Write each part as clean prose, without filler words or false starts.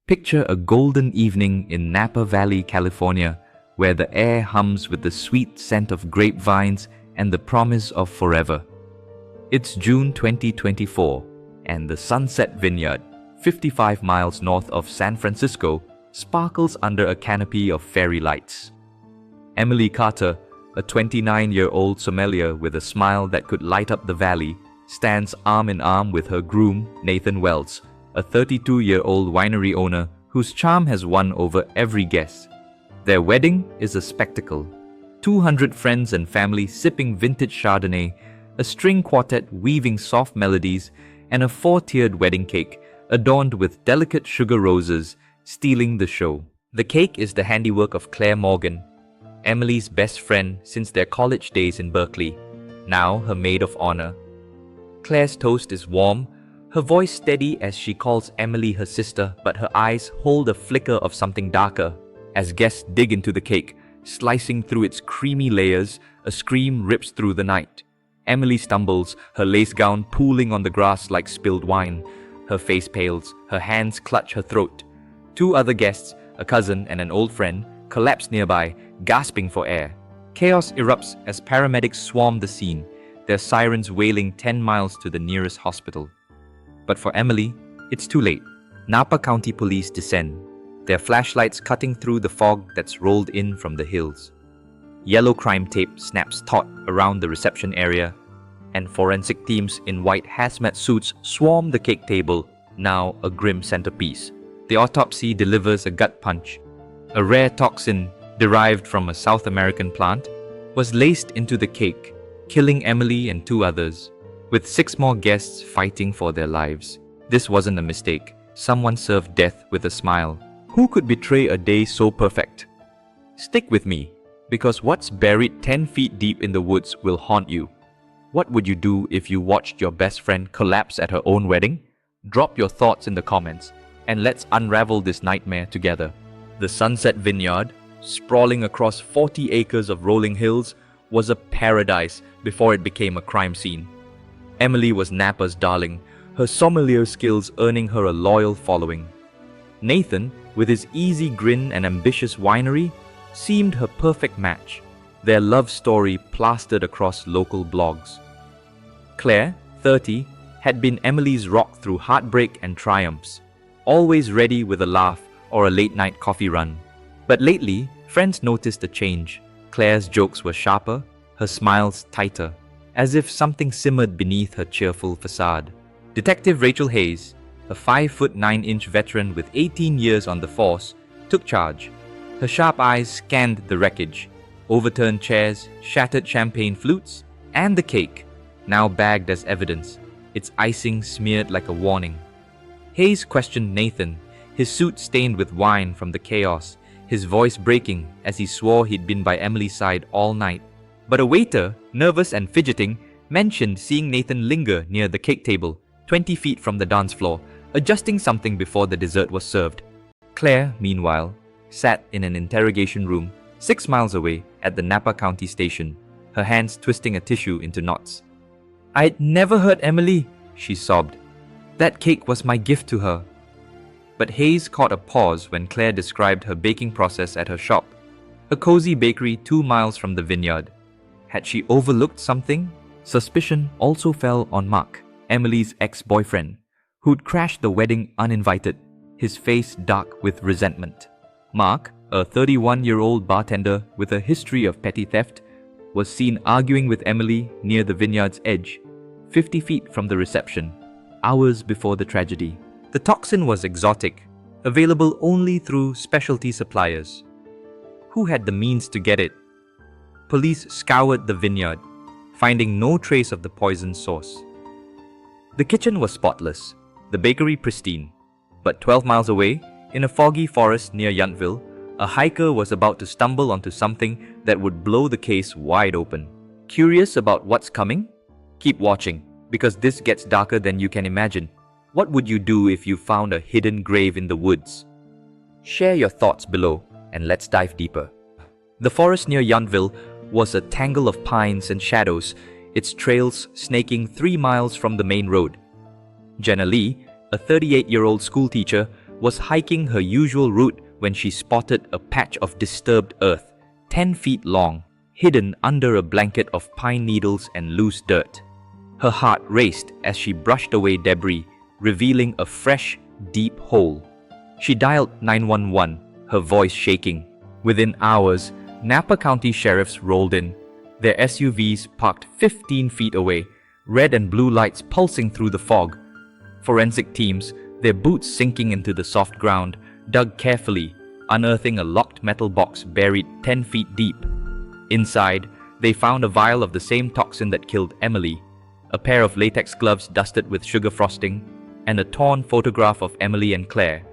Picture a golden evening in Napa Valley, California, where the air hums with the sweet scent of grapevines and the promise of forever. It's June 2024, and the Sunset Vineyard, 55 miles north of San Francisco, sparkles under a canopy of fairy lights. Emily Carter, a 29-year-old sommelier with a smile that could light up the valley, stands arm in arm with her groom, Nathan Wells, a 32-year-old winery owner whose charm has won over every guest. Their wedding is a spectacle. 200 friends and family sipping vintage Chardonnay, a string quartet weaving soft melodies, and a 4-tiered wedding cake adorned with delicate sugar roses stealing the show. The cake is the handiwork of Claire Morgan, Emily's best friend since their college days in Berkeley, now her maid of honor. Claire's toast is warm, her voice steady as she calls Emily her sister, but her eyes hold a flicker of something darker. As guests dig into the cake, slicing through its creamy layers, a scream rips through the night. Emily stumbles, her lace gown pooling on the grass like spilled wine. Her face pales, her hands clutch her throat. 2 other guests, a cousin and an old friend, collapse nearby, gasping for air. Chaos erupts as paramedics swarm the scene, their sirens wailing 10 miles to the nearest hospital. But for Emily, it's too late. Napa County Police descend, their flashlights cutting through the fog that's rolled in from the hills. Yellow crime tape snaps taut around the reception area, and forensic teams in white hazmat suits swarm the cake table, now a grim centerpiece. The autopsy delivers a gut punch. A rare toxin, derived from a South American plant, was laced into the cake, killing Emily and 2 others, with 6 more guests fighting for their lives. This wasn't a mistake. Someone served death with a smile. Who could betray a day so perfect? Stick with me, because what's buried 10 feet deep in the woods will haunt you. What would you do if you watched your best friend collapse at her own wedding? Drop your thoughts in the comments, and let's unravel this nightmare together. The Sunset Vineyard, sprawling across 40 acres of rolling hills, was a paradise before it became a crime scene. Emily was Napa's darling, her sommelier skills earning her a loyal following. Nathan, with his easy grin and ambitious winery, seemed her perfect match, their love story plastered across local blogs. Claire, 30, had been Emily's rock through heartbreak and triumphs, always ready with a laugh or a late-night coffee run. But lately, friends noticed a change. Claire's jokes were sharper, her smiles tighter, as if something simmered beneath her cheerful facade. Detective Rachel Hayes, a 5'9" veteran with 18 years on the force, took charge. Her sharp eyes scanned the wreckage, overturned chairs, shattered champagne flutes, and the cake, now bagged as evidence, its icing smeared like a warning. Hayes questioned Nathan, his suit stained with wine from the chaos, his voice breaking as he swore he'd been by Emily's side all night. But a waiter, nervous and fidgeting, mentioned seeing Nathan linger near the cake table, 20 feet from the dance floor, adjusting something before the dessert was served. Claire, meanwhile, sat in an interrogation room 6 miles away at the Napa County Station, her hands twisting a tissue into knots. "I'd never hurt Emily," she sobbed. "That cake was my gift to her." But Hayes caught a pause when Claire described her baking process at her shop, a cozy bakery 2 miles from the vineyard. Had she overlooked something? Suspicion also fell on Mark, Emily's ex-boyfriend, who'd crashed the wedding uninvited, his face dark with resentment. Mark, a 31-year-old bartender with a history of petty theft, was seen arguing with Emily near the vineyard's edge, 50 feet from the reception, hours before the tragedy. The toxin was exotic, available only through specialty suppliers. Who had the means to get it? Police scoured the vineyard, finding no trace of the poison source. The kitchen was spotless, the bakery pristine. But 12 miles away, in a foggy forest near Yountville, a hiker was about to stumble onto something that would blow the case wide open. Curious about what's coming? Keep watching, because this gets darker than you can imagine. What would you do if you found a hidden grave in the woods? Share your thoughts below, and let's dive deeper. The forest near Yountville was a tangle of pines and shadows, its trails snaking 3 miles from the main road. Jenna Lee, a 38-year-old schoolteacher, was hiking her usual route when she spotted a patch of disturbed earth, 10 feet long, hidden under a blanket of pine needles and loose dirt. Her heart raced as she brushed away debris, revealing a fresh, deep hole. She dialed 911, her voice shaking. Within hours, Napa County sheriffs rolled in, their SUVs parked 15 feet away, red and blue lights pulsing through the fog. Forensic teams, their boots sinking into the soft ground, dug carefully, unearthing a locked metal box buried 10 feet deep. Inside, they found a vial of the same toxin that killed Emily, a pair of latex gloves dusted with sugar frosting, and a torn photograph of Emily and Claire,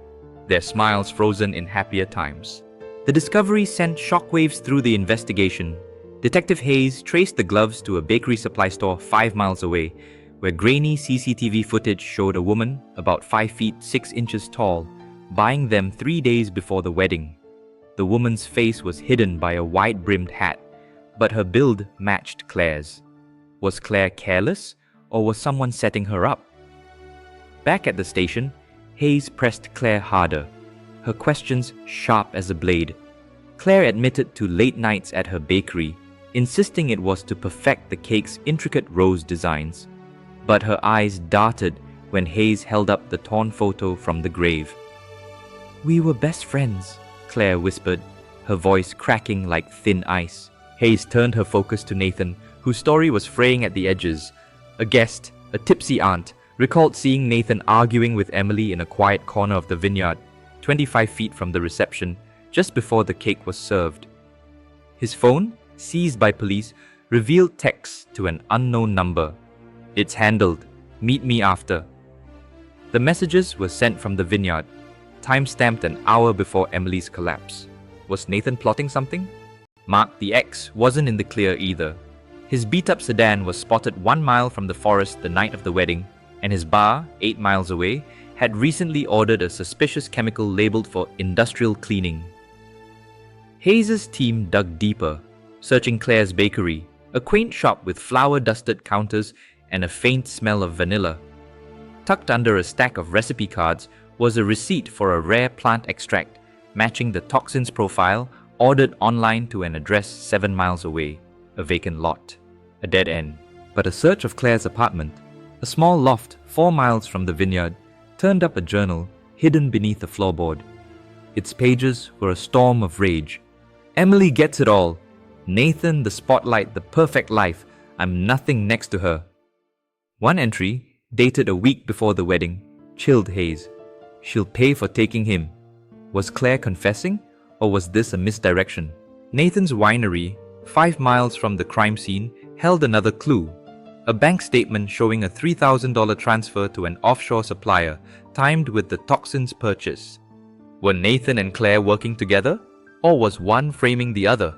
their smiles frozen in happier times. The discovery sent shockwaves through the investigation. Detective Hayes traced the gloves to a bakery supply store 5 miles away, where grainy CCTV footage showed a woman about 5 feet 6 inches tall, buying them 3 days before the wedding. The woman's face was hidden by a wide-brimmed hat, but her build matched Claire's. Was Claire careless, or was someone setting her up? Back at the station, Hayes pressed Claire harder, her questions sharp as a blade. Claire admitted to late nights at her bakery, insisting it was to perfect the cake's intricate rose designs. But her eyes darted when Hayes held up the torn photo from the grave. "We were best friends," Claire whispered, her voice cracking like thin ice. Hayes turned her focus to Nathan, whose story was fraying at the edges. A guest, a tipsy aunt, recalled seeing Nathan arguing with Emily in a quiet corner of the vineyard, 25 feet from the reception, just before the cake was served. His phone, seized by police, revealed texts to an unknown number. It's handled, "Meet me after." The messages were sent from the vineyard, time-stamped an hour before Emily's collapse. Was Nathan plotting something? Mark, the ex, wasn't in the clear either. His beat-up sedan was spotted 1 mile from the forest the night of the wedding, and his bar, 8 miles away, had recently ordered a suspicious chemical labeled for industrial cleaning. Hayes' team dug deeper, searching Claire's bakery, a quaint shop with flour-dusted counters and a faint smell of vanilla. Tucked under a stack of recipe cards was a receipt for a rare plant extract, matching the toxin's profile, ordered online to an address 7 miles away, a vacant lot, a dead end. But a search of Claire's apartment, a small loft 4 miles from the vineyard, turned up a journal hidden beneath the floorboard. Its pages were a storm of rage. "Emily gets it all. Nathan, the spotlight, the perfect life. I'm nothing next to her." One entry, dated a week before the wedding, chilled Hayes. "She'll pay for taking him." Was Claire confessing, or was this a misdirection? Nathan's winery, 5 miles from the crime scene, held another clue. A bank statement showing a $3,000 transfer to an offshore supplier, timed with the toxin's purchase. Were Nathan and Claire working together, or was one framing the other?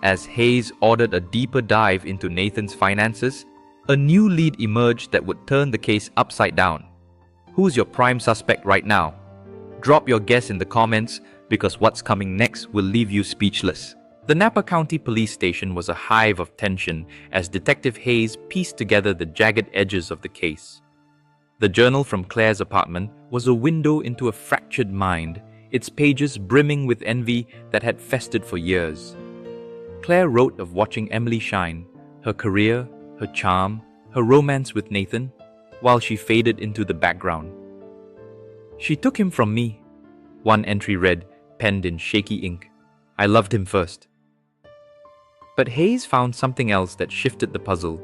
As Hayes ordered a deeper dive into Nathan's finances, a new lead emerged that would turn the case upside down. Who's your prime suspect right now? Drop your guess in the comments, because what's coming next will leave you speechless. The Napa County Police Station was a hive of tension as Detective Hayes pieced together the jagged edges of the case. The journal from Claire's apartment was a window into a fractured mind, its pages brimming with envy that had festered for years. Claire wrote of watching Emily shine, her career, her charm, her romance with Nathan, while she faded into the background. "She took him from me," one entry read, penned in shaky ink. "I loved him first." But Hayes found something else that shifted the puzzle.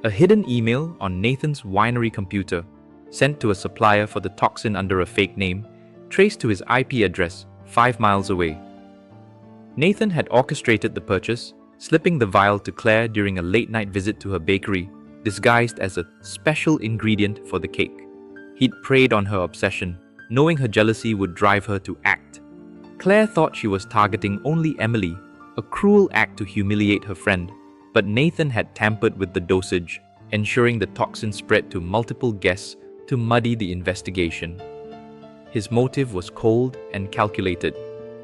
A hidden email on Nathan's winery computer, sent to a supplier for the toxin under a fake name, traced to his IP address 5 miles away. Nathan had orchestrated the purchase, slipping the vial to Claire during a late-night visit to her bakery, disguised as a special ingredient for the cake. He'd preyed on her obsession, knowing her jealousy would drive her to act. Claire thought she was targeting only Emily, a cruel act to humiliate her friend, but Nathan had tampered with the dosage, ensuring the toxin spread to multiple guests to muddy the investigation. His motive was cold and calculated.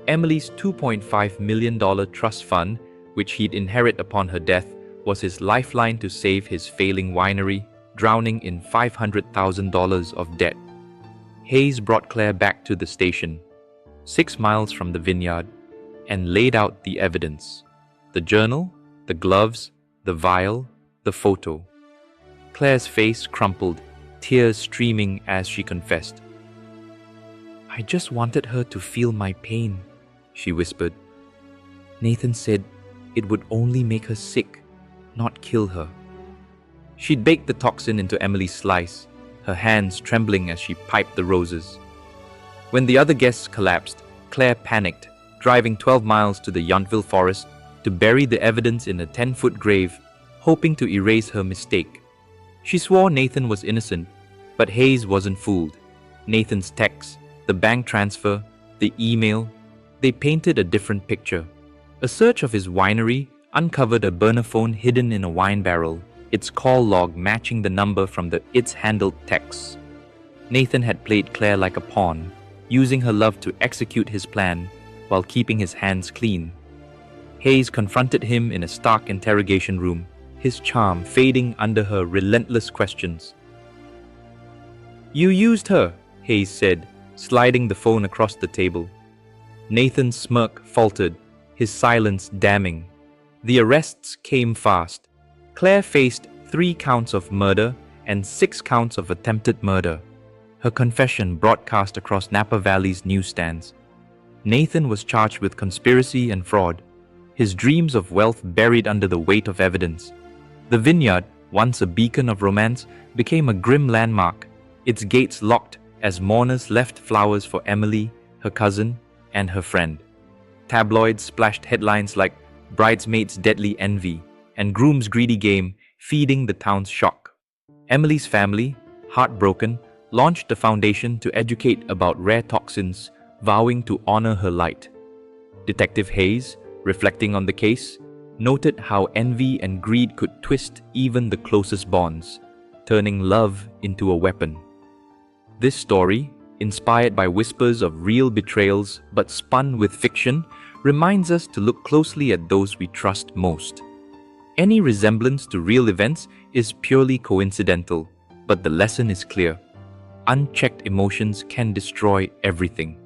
Emily's $2.5 million trust fund, which he'd inherit upon her death, was his lifeline to save his failing winery, drowning in $500,000 of debt. Hayes brought Claire back to the station, 6 miles from the vineyard, and laid out the evidence: the journal, the gloves, the vial, the photo. Claire's face crumpled, tears streaming as she confessed. "I just wanted her to feel my pain," she whispered. "Nathan said it would only make her sick, not kill her." She'd baked the toxin into Emily's slice, her hands trembling as she piped the roses. When the other guests collapsed, Claire panicked, driving 12 miles to the Yountville forest to bury the evidence in a 10-foot grave, hoping to erase her mistake. She swore Nathan was innocent, but Hayes wasn't fooled. Nathan's texts, the bank transfer, the email, they painted a different picture. A search of his winery uncovered a burner phone hidden in a wine barrel, its call log matching the number from the "It's Handled" texts. Nathan had played Claire like a pawn, using her love to execute his plan while keeping his hands clean. Hayes confronted him in a stark interrogation room, his charm fading under her relentless questions. "You used her," Hayes said, sliding the phone across the table. Nathan's smirk faltered, his silence damning. The arrests came fast. Claire faced 3 counts of murder and 6 counts of attempted murder, her confession broadcast across Napa Valley's newsstands. Nathan was charged with conspiracy and fraud, his dreams of wealth buried under the weight of evidence. The vineyard, once a beacon of romance, became a grim landmark, its gates locked as mourners left flowers for Emily, her cousin, and her friend. Tabloids splashed headlines like "Bridesmaid's Deadly Envy" and "Groom's Greedy Game," feeding the town's shock. Emily's family, heartbroken, launched a foundation to educate about rare toxins, vowing to honor her light. Detective Hayes, reflecting on the case, noted how envy and greed could twist even the closest bonds, turning love into a weapon. This story, inspired by whispers of real betrayals but spun with fiction, reminds us to look closely at those we trust most. Any resemblance to real events is purely coincidental, but the lesson is clear. Unchecked emotions can destroy everything.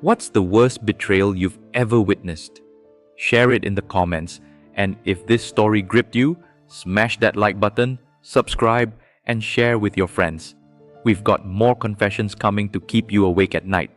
What's the worst betrayal you've ever witnessed? Share it in the comments, and if this story gripped you, smash that like button, subscribe, and share with your friends. We've got more confessions coming to keep you awake at night.